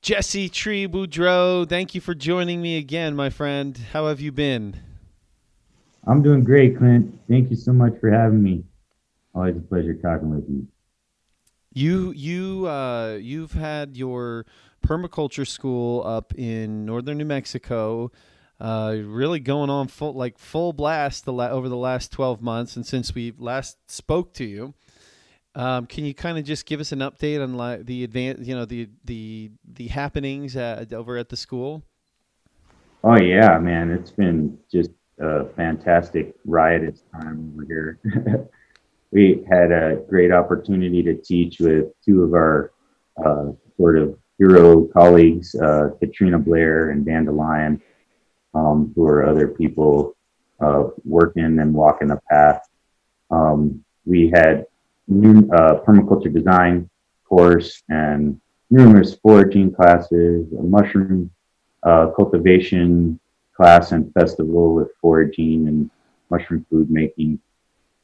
Jesse-Boudreau, thank you for joining me again, my friend. How have you been? I'm doing great, Clint. Thank you so much for having me. Always a pleasure talking with you. You've had your permaculture school up in northern New Mexico, really going on full blast over the last 12 months, and since we last spoke to you. Can you kind of just give us an update on the the happenings over at the school? Oh yeah, man, it's been just a fantastic riotous time over here. We had a great opportunity to teach with two of our sort of hero colleagues, Katrina Blair and Dandelion, who are other people working and walking the path. We had new permaculture design course and numerous foraging classes, a mushroom cultivation class and festival with foraging and mushroom food making,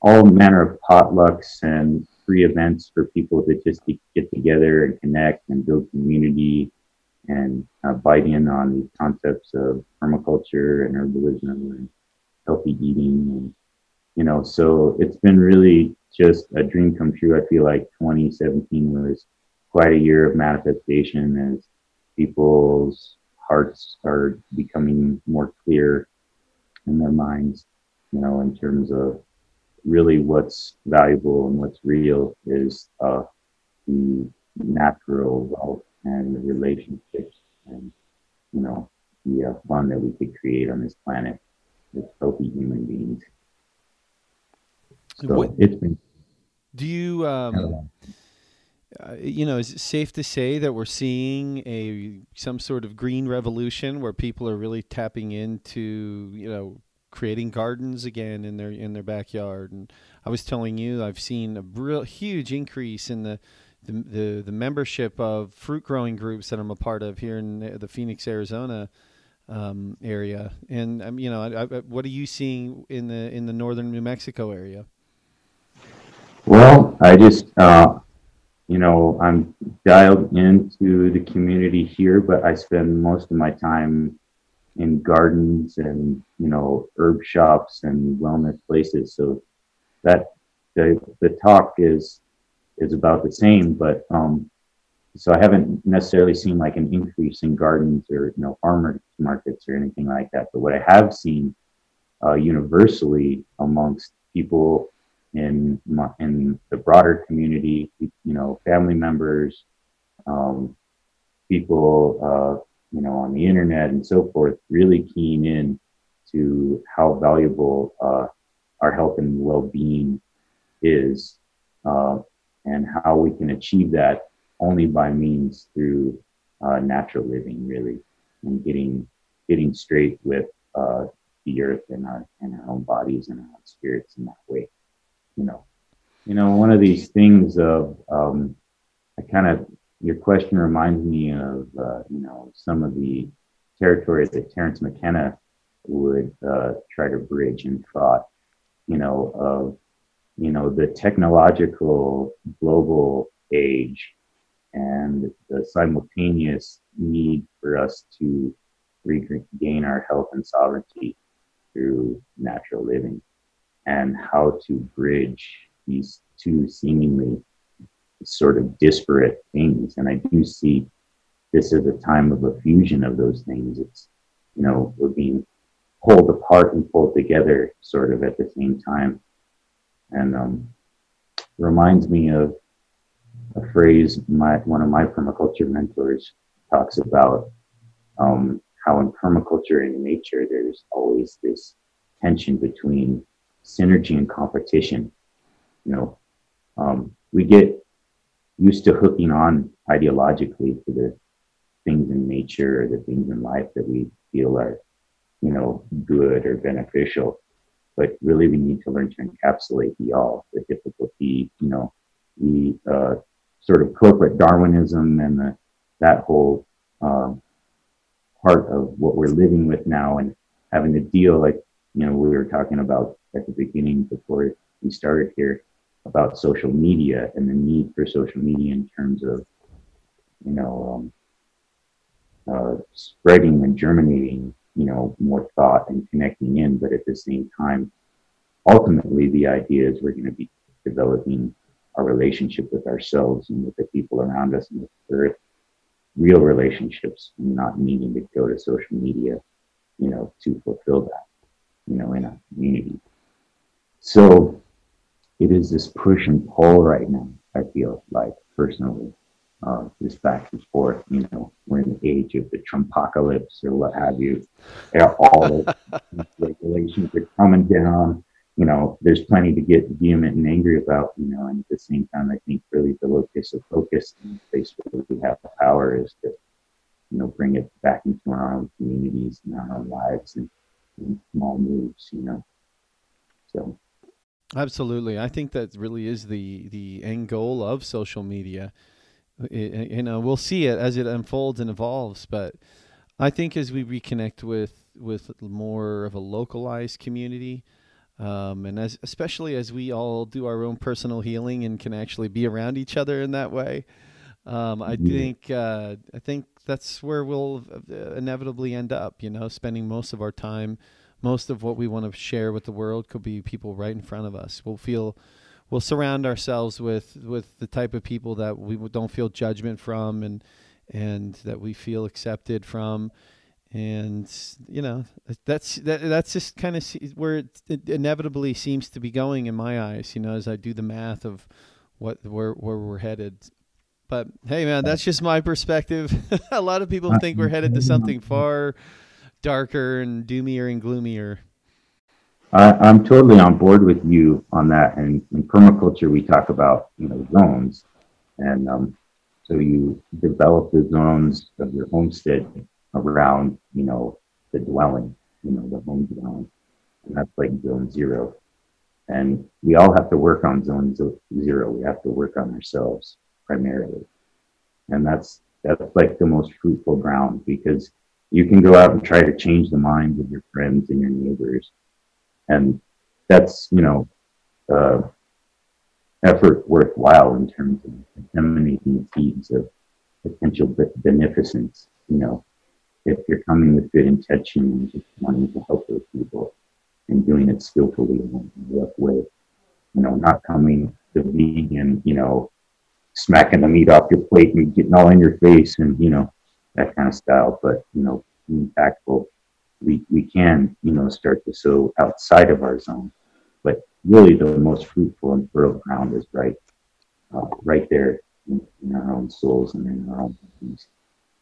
all manner of potlucks and free events for people to just get together and connect and build community and bite in on these concepts of permaculture and herbalism and healthy eating. And, so it's been really just a dream come true. I feel like 2017 was quite a year of manifestation as people's hearts are becoming more clear in their minds, in terms of really what's valuable and what's real is the natural wealth and the relationships and, the fun that we could create on this planet with healthy human beings. What So it's been do you kind of is it safe to say that we're seeing some sort of green revolution where people are really tapping into, creating gardens again in their backyard? And I was telling you, I've seen a real huge increase in the membership of fruit growing groups that I'm a part of here in the Phoenix, Arizona area. And what are you seeing in the northern New Mexico area? well, I'm dialed into the community here, but I spend most of my time in gardens and, herb shops and wellness places. So that the talk is about the same, but so I haven't necessarily seen like an increase in gardens or farmers markets or anything like that. But what I have seen universally amongst people in the broader community, family members, um, people, on the internet and so forth, really keying in to how valuable our health and well-being is, uh, and how we can achieve that only by means through natural living, really, and getting straight with the earth and our own bodies and our own spirits in that way. You know, one of Do you, these things of I kind of your question reminds me of some of the territory that Terence McKenna would try to bridge in thought. Of the technological global age and the simultaneous need for us to regain our health and sovereignty through natural living and how to bridge these two seemingly sort of disparate things. And I do see this as a time of a fusion of those things. It's, we're being pulled apart and pulled together sort of at the same time. And reminds me of a phrase one of my permaculture mentors talks about, how in permaculture and in nature, there's always this tension between synergy and competition. You know, we get used to hooking on ideologically to the things in nature or the things in life that we feel are, good or beneficial. But really, we need to learn to encapsulate the all, the difficulty, the sort of corporate Darwinism and that whole part of what we're living with now and having to deal, like, we were talking about at the beginning before we started here about social media and the need for social media in terms of, you know, um, spreading and germinating, more thought and connecting in. But at the same time, ultimately, the idea is we're going to be developing our relationship with ourselves and with the people around us and with the earth, real relationships, and not needing to go to social media, to fulfill that, in a community. So it is this push and pull right now, I feel like personally, this back and forth, we're in the age of the Trumpocalypse or what have you. All the regulations are coming down. There's plenty to get vehement and angry about, and at the same time, I think really the locus of focus and the place where we have the power is to, bring it back into our own communities and our own lives and small moves, So, Absolutely. I think that really is the end goal of social media. We'll see it as it unfolds and evolves, but I think as we reconnect with more of a localized community, and especially as we all do our own personal healing and can actually be around each other in that way, yeah. I think that's where we'll inevitably end up. Spending most of our time, most of what we want to share with the world could be people right in front of us. We'll surround ourselves with the type of people that we don't feel judgment from, and that we feel accepted from. And that's just kind of where it inevitably seems to be going in my eyes, as I do the math of where we're headed. But hey, man, that's just my perspective. A lot of people think we're headed to something far darker and doomier and gloomier. I'm totally on board with you on that. And in permaculture, we talk about, zones. And so you develop the zones of your homestead around, the dwelling, the home dwelling. And that's like zone zero. And we all have to work on zone zero. We have to work on ourselves primarily. And that's like the most fruitful ground, because you can go out and try to change the minds of your friends and your neighbors. And that's, uh, effort worthwhile in terms of disseminating the seeds of potential beneficence. If you're coming with good intention and just wanting to help those people and doing it skillfully in the right way, not coming the vegan, smacking the meat off your plate and getting all in your face and, that kind of style. But, impactful, we can, start to sow outside of our zone. But really the most fruitful and fertile ground is right there in our own souls and in our own bodies.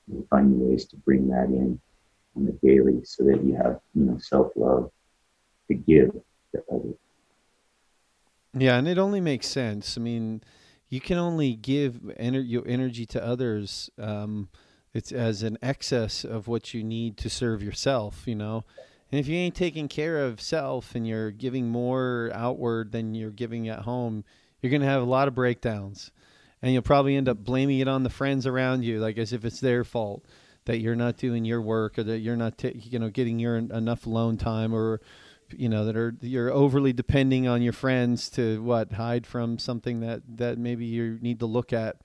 We find ways to bring that in on the daily so that you have, self-love to give to others. Yeah, and it only makes sense. I mean, you can only give your energy to others. It's as an excess of what you need to serve yourself. And if you ain't taking care of self and you're giving more outward than you're giving at home, you're going to have a lot of breakdowns. And you'll probably end up blaming it on the friends around you, like as if it's their fault that you're not doing your work, or that you're not, getting your enough alone time, or you're overly depending on your friends to hide from something that maybe you need to look at.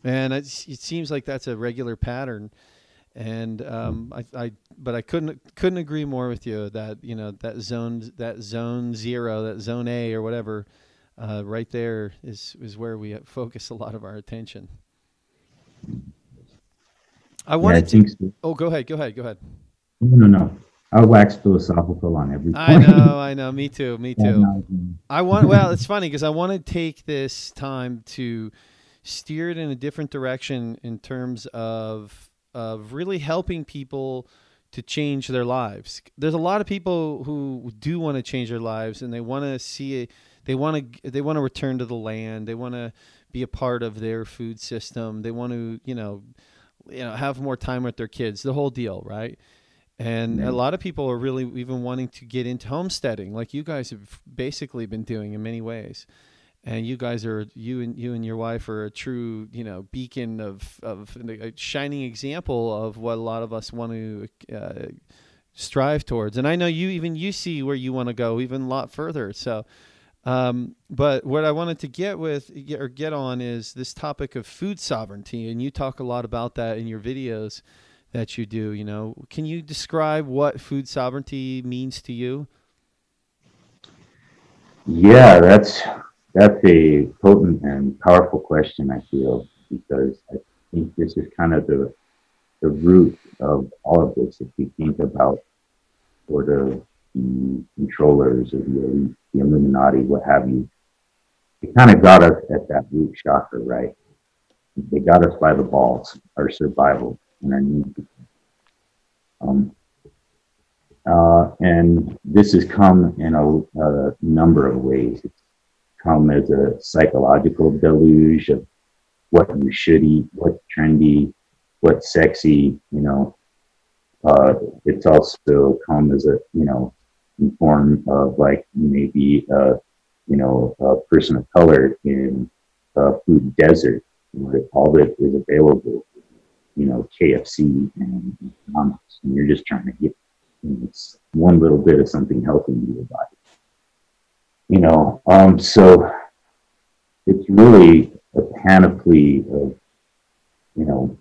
And it seems like that's a regular pattern. And but I couldn't agree more with you that that zone zero, that zone A or whatever, right there is where we focus a lot of our attention. I Yeah, I wanted to. think so. Oh, go ahead. Go ahead. Go ahead. No, no, no. I'll wax philosophical on every I point. know. I know. Me too. Me Yeah, too. no, Well, it's funny because I want to take this time to steer it in a different direction in terms of really helping people to change their lives. There's a lot of people who do want to change their lives, and they want to see it. They want to return to the land. They want to be a part of their food system. They want to have more time with their kids. The whole deal, right? And a right. lot of people are really even wanting to get into homesteading, like you guys have basically been doing in many ways. And you guys are you and your wife are a true beacon of a shining example of what a lot of us want to strive towards. And I know you see where you want to go even a lot further. So, but what I wanted to get on is this topic of food sovereignty, and you talk a lot about that in your videos. that you do. You know, can you describe what food sovereignty means to you? Yeah, that's a potent and powerful question, I feel, because I think this is kind of the root of all of this. If you think about sort of the controllers of the elite, the Illuminati, what have you, it kind of got us at that root chakra, right? They got us by the balls, our survival and our need. Um, and this has come in a number of ways. It's come as a psychological deluge of what you should eat, what's trendy, what's sexy, you know. It's also come as a, you know, in form of like maybe, you know, a person of color in a food desert where all that is available, you know, KFC and McDonald's, and you're just trying to get, you know, it's one little bit of something healthy in your body, you know. So it's really a panoply of, you know,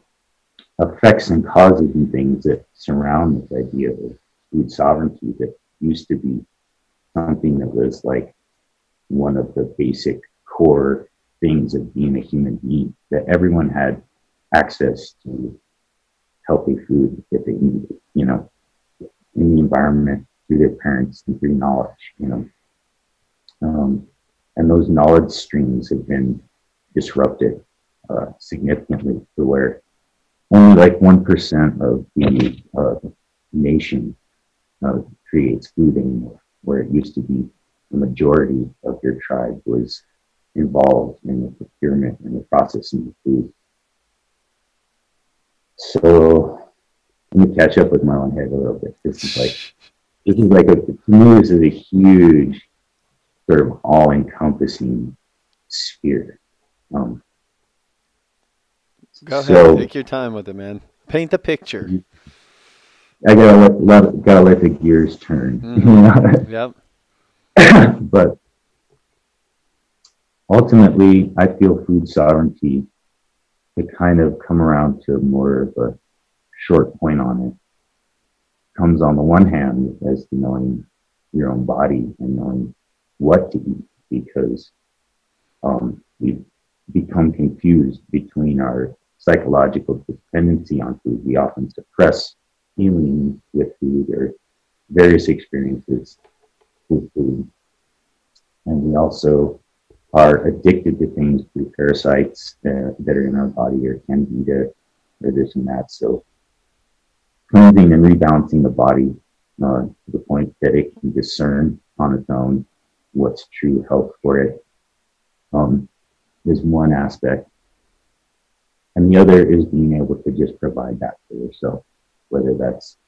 effects and causes and things that surround this idea of food sovereignty that used to be something that was like one of the basic core things of being a human being, that everyone had access to healthy food that they needed, you know, in the environment, through their parents and through knowledge, you know. And those knowledge streams have been disrupted significantly to where only like 1% of the nation creates food anymore, where it used to be the majority of your tribe was involved in the procurement and the processing of food. So let me catch up with my own head a little bit. This is like to me, this is a huge sort of all-encompassing sphere. Um, Go so ahead, take your time with it, man. Paint the picture. I gotta let the gears turn. Mm-hmm. Yep. But ultimately, I feel food sovereignty to kind of come around to more of a short point on it. Comes on the one hand as to knowing your own body and knowing what to eat, because we've become confused between our psychological dependency on food. We often suppress feelings with food or various experiences with food. And we also are addicted to things through parasites that are in our body, or candida, or this and that. So cleansing and rebalancing the body to the point that it can discern on its own what's true health for it is one aspect. And the other is being able to just provide that for yourself, whether that's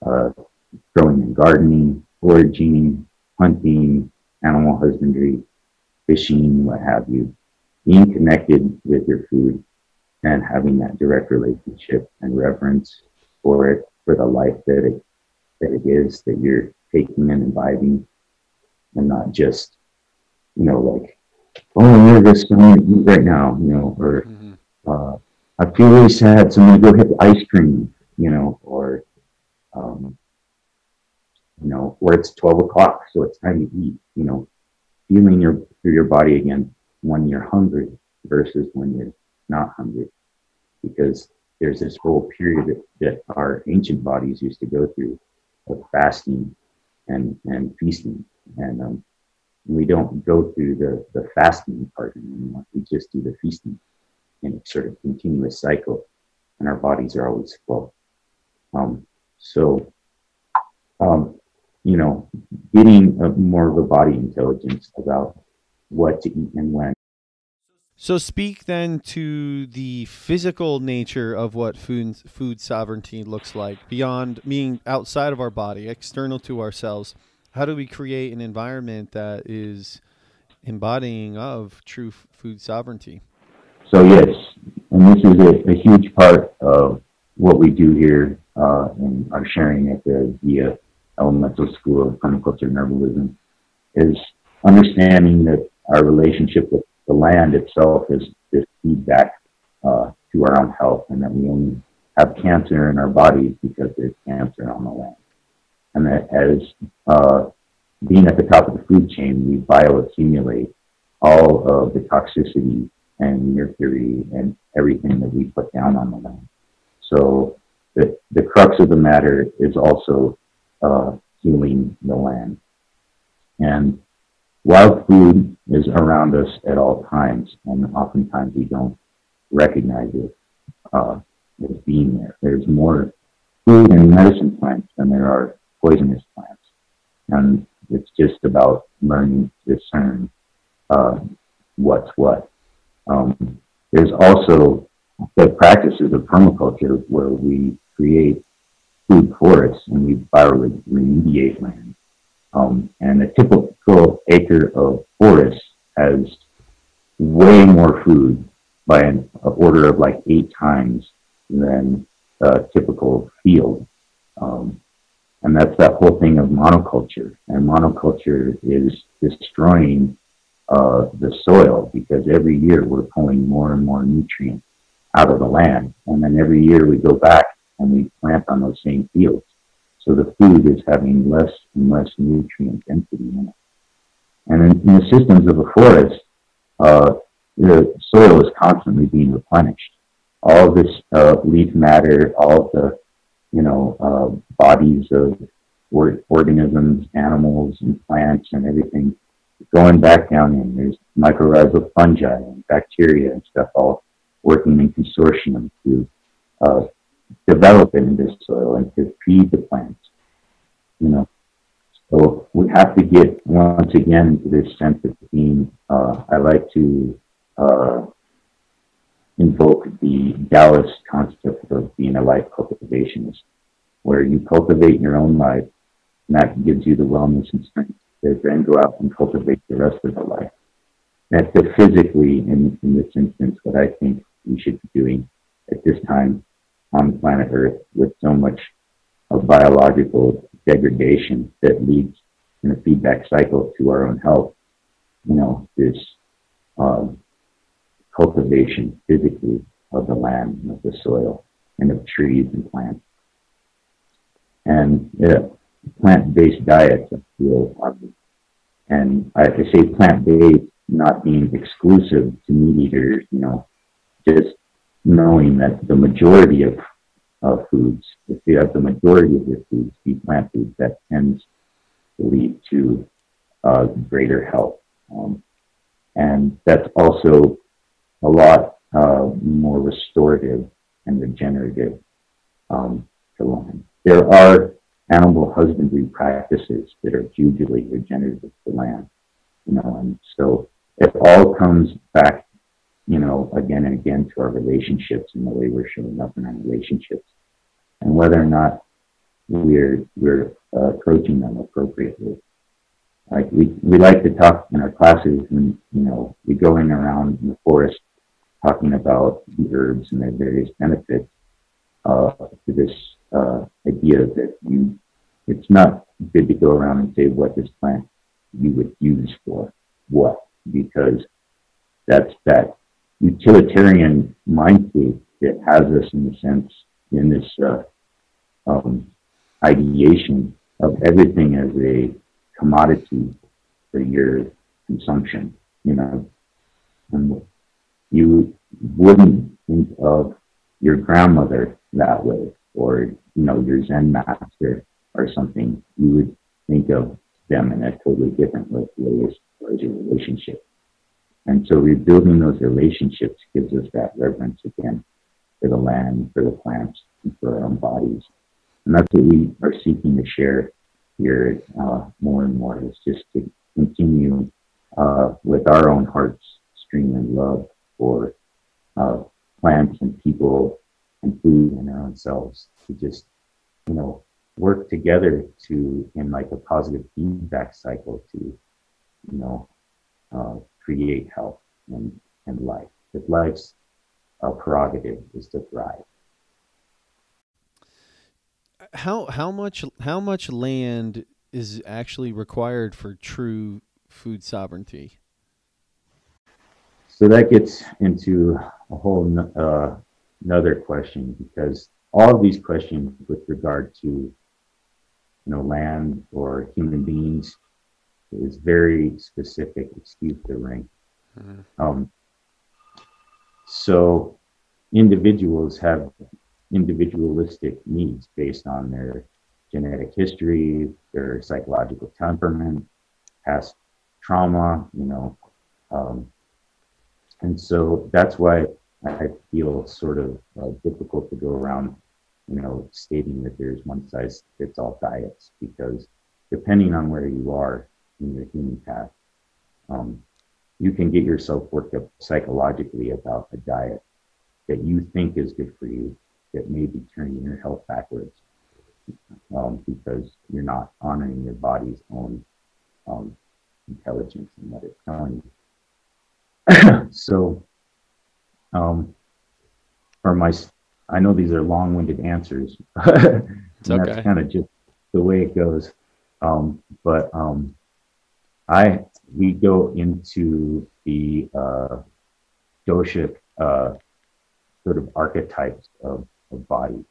growing and gardening, foraging, hunting, animal husbandry, fishing, what have you. Being connected with your food and having that direct relationship and reverence for it, for the life that it is, that you're taking and imbibing, and not just, you know, like, oh, I'm nervous, I'm going to eat right now, you know, or I feel really sad, so I'm going to go hit the ice cream, you know, or, you know, or it's 12 o'clock, so it's time to eat, you know, feeling through your body again when you're hungry versus when you're not hungry. Because there's this whole period that our ancient bodies used to go through of fasting and feasting. And we don't go through the fasting part anymore. We just do the feasting in a sort of continuous cycle, and our bodies are always full. So, you know, getting more of a body intelligence about what to eat and when. So speak then to the physical nature of what food sovereignty looks like beyond being outside of our body, external to ourselves. How do we create an environment that is embodying of true food sovereignty? So yes, and this is a huge part of what we do here in our sharing at the Zia Elemental School of Permaculture and Herbalism, is understanding that our relationship with the land itself is this feedback to our own health, and that we only have cancer in our bodies because there's cancer on the land. And that as being at the top of the food chain, we bioaccumulate all of the toxicity and mercury and everything that we put down on the land. So the crux of the matter is also healing the land. And wild food is around us at all times, and oftentimes we don't recognize it as being there. There's more food and medicine plants than there are poisonous plants. And it's just about learning to discern what's what. There's also the practices of permaculture where we create food forests and we bioremediate land. And a typical acre of forest has way more food by an order of like 8 times than a typical field. And that's that whole thing of monoculture. And monoculture is destroying the soil because every year we're pulling more and more nutrients out of the land. And then every year we go back and we plant on those same fields. So the food is having less and less nutrient density in it. And in the systems of a forest, the soil is constantly being replenished. All of this leaf matter, all of the bodies of organisms, animals, and plants, and everything going back down in. There's mycorrhizal fungi and bacteria and stuff all working in consortium to develop it in this soil and to feed the plants. So we have to get once again to this sense of being. I like to invoke the Taoist concept of being a life cultivationist, where you cultivate your own life, and that gives you the wellness and strength to then go out and cultivate the rest of the life. That's physically, in this instance, what I think we should be doing at this time on planet Earth, with so much of biological degradation that leads in a feedback cycle to our own health. This cultivation physically of the land and of the soil and of trees and plants. And plant-based diets are real obvious. And I have to say plant-based, not being exclusive to meat eaters, just knowing that the majority of foods, if you have the majority of your foods be plant foods, that tends to lead to greater health. And that's also a lot more restorative and regenerative to land. There are animal husbandry practices that are hugely regenerative to land, and so it all comes back, again and again to our relationships and the way we're showing up in our relationships and whether or not we're approaching them appropriately. Like we like to talk in our classes when, we go in around in the forest talking about the herbs and their various benefits to this idea that it's not good to go around and say what this plant you would use for what, because that's that utilitarian mind state that has us in the sense in this ideation of everything as a commodity for your consumption, and you wouldn't think of your grandmother that way, or your Zen master or something. You would think of them in a totally different way as far as your relationship. And so rebuilding those relationships gives us that reverence again for the land, for the plants, and for our own bodies. And that's what we are seeking to share here more and more, is just to continue with our own hearts stream and love for plants and people and food and our own selves, to just work together to, in like a positive feedback cycle, to create health and life. Because life's prerogative is to thrive. How much land is actually required for true food sovereignty? So that gets into a whole another question, because all of these questions with regard to, land or human beings is very specific. Excuse the ring. Mm-hmm. So individuals have individualistic needs based on their genetic history, their psychological temperament, past trauma, and so that's why I feel sort of difficult to go around, stating that there's one size fits all diets, because depending on where you are in your human path, um, you can get yourself worked up psychologically about a diet that you think is good for you that may be turning your health backwards, because you're not honoring your body's own um, intelligence and what it's telling you. So, for my, I know these are long-winded answers, and It's that's okay. kind of just the way it goes. But I we go into the dosha sort of archetypes of body,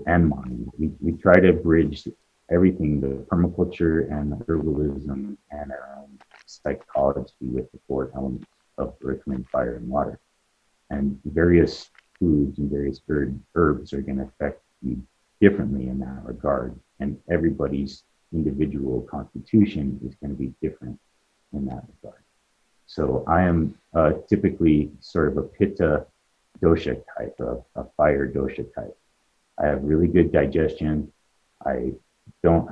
and mind. We try to bridge everything, the permaculture and the herbalism and our own psychology with the four elements of earth, wind, fire, and water. And various foods and various herbs are going to affect you differently in that regard. And everybody's individual constitution is going to be different in that regard. So I am typically sort of a pitta dosha type, a fire dosha type. I have really good digestion. I don't,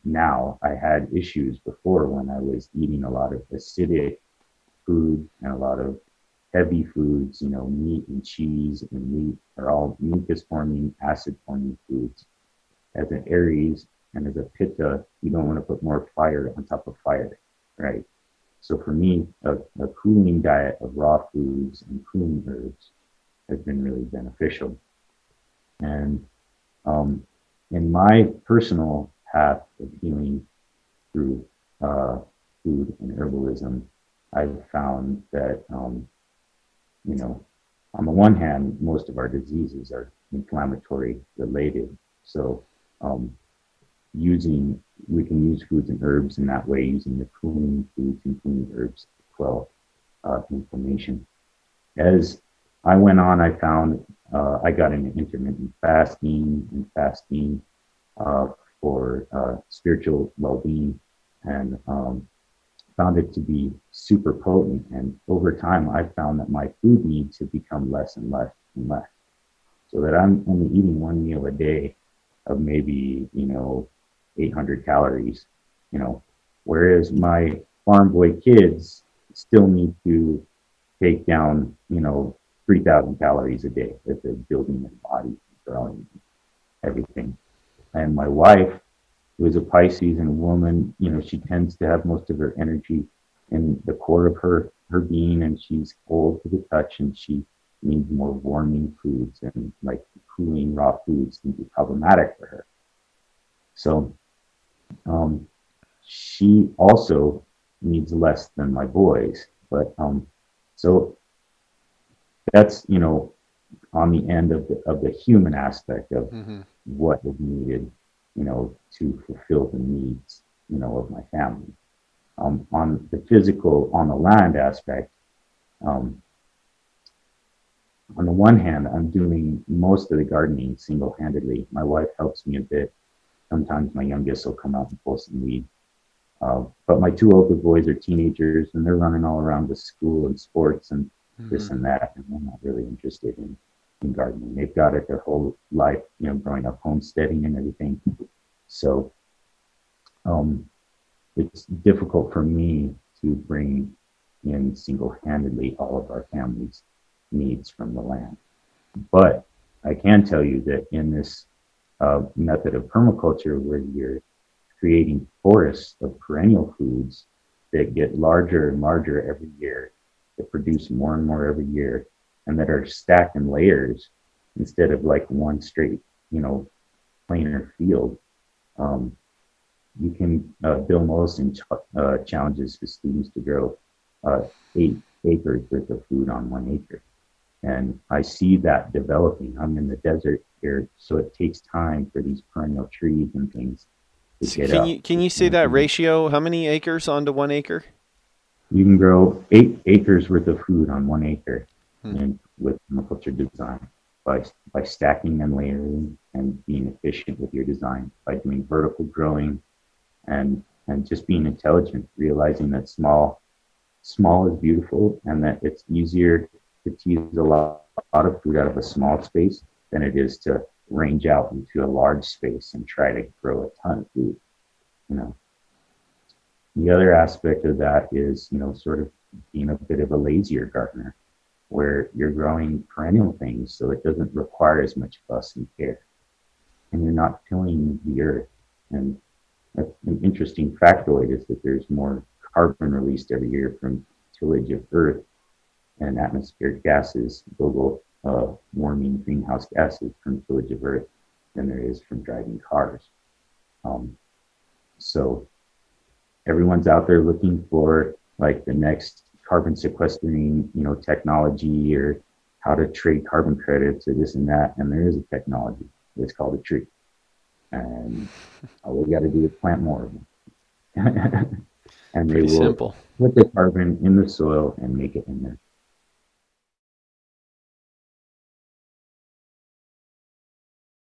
now I had issues before when I was eating a lot of acidic food and a lot of heavy foods, meat and cheese and meat are all mucus forming, acid forming foods. As an Aries and as a Pitta, you don't want to put more fire on top of fire, right? So for me, a cooling diet of raw foods and cooling herbs has been really beneficial. And in my personal path of healing through food and herbalism, I've found that, on the one hand, most of our diseases are inflammatory related. So we can use foods and herbs in that way, using the cooling foods and cooling herbs to quell inflammation. As I went on, I found I got into intermittent fasting and fasting for spiritual well-being, and found it to be super potent. And over time, I found that my food needs have become less and less and less, so that I'm only eating one meal a day of maybe 800 calories, whereas my farm boy kids still need to take down 3,000 calories a day if they're building their body, growing, everything. And my wife, who is a Pisces and a woman, she tends to have most of her energy in the core of her being, and she's cold to the touch, and she needs more warming foods, and like cooling raw foods can be problematic for her. So she also needs less than my boys, but so that's on the end of the human aspect of Mm-hmm. what is needed, to fulfill the needs, of my family. On the physical, on the land aspect, um, on the one hand, I'm doing most of the gardening single-handedly. My wife helps me a bit. Sometimes my youngest will come out and pull some weeds. But my two older boys are teenagers, and they're running all around the school and sports and Mm-hmm. this and that, and they're not really interested in gardening. They've got it their whole life, growing up homesteading and everything. So it's difficult for me to bring in single-handedly all of our family's needs from the land. But I can tell you that in this method of permaculture, where you're creating forests of perennial foods that get larger and larger every year, that produce more and more every year, and that are stacked in layers instead of like one straight, planar field. You can, Bill Mollison challenges his students to grow 8 acres worth of food on 1 acre. And I see that developing. I'm in the desert here, so it takes time for these perennial trees and things to So get up. can you say that ratio? How many acres onto 1 acre? You can grow 8 acres worth of food on 1 acre Hmm. and with permaculture design by stacking and layering and being efficient with your design, by doing vertical growing and just being intelligent, realizing that small is beautiful and that it's easier to tease lot of food out of a small space than it is to range out into a large space and try to grow a ton of food. You know, the other aspect of that is, sort of being a bit of a lazier gardener where you're growing perennial things so it doesn't require as much fuss and care. And you're not tilling the earth. And an interesting factoid is that there's more carbon released every year from tillage of earth and atmospheric gases, global warming greenhouse gases from tillage of earth than there is from driving cars. Um, so everyone's out there looking for like the next carbon sequestering, technology or how to trade carbon credits or this and that. And there is a technology. It's called a tree. And all we got to do is plant more of them. And they Pretty will simple. put the carbon in the soil and make it in there.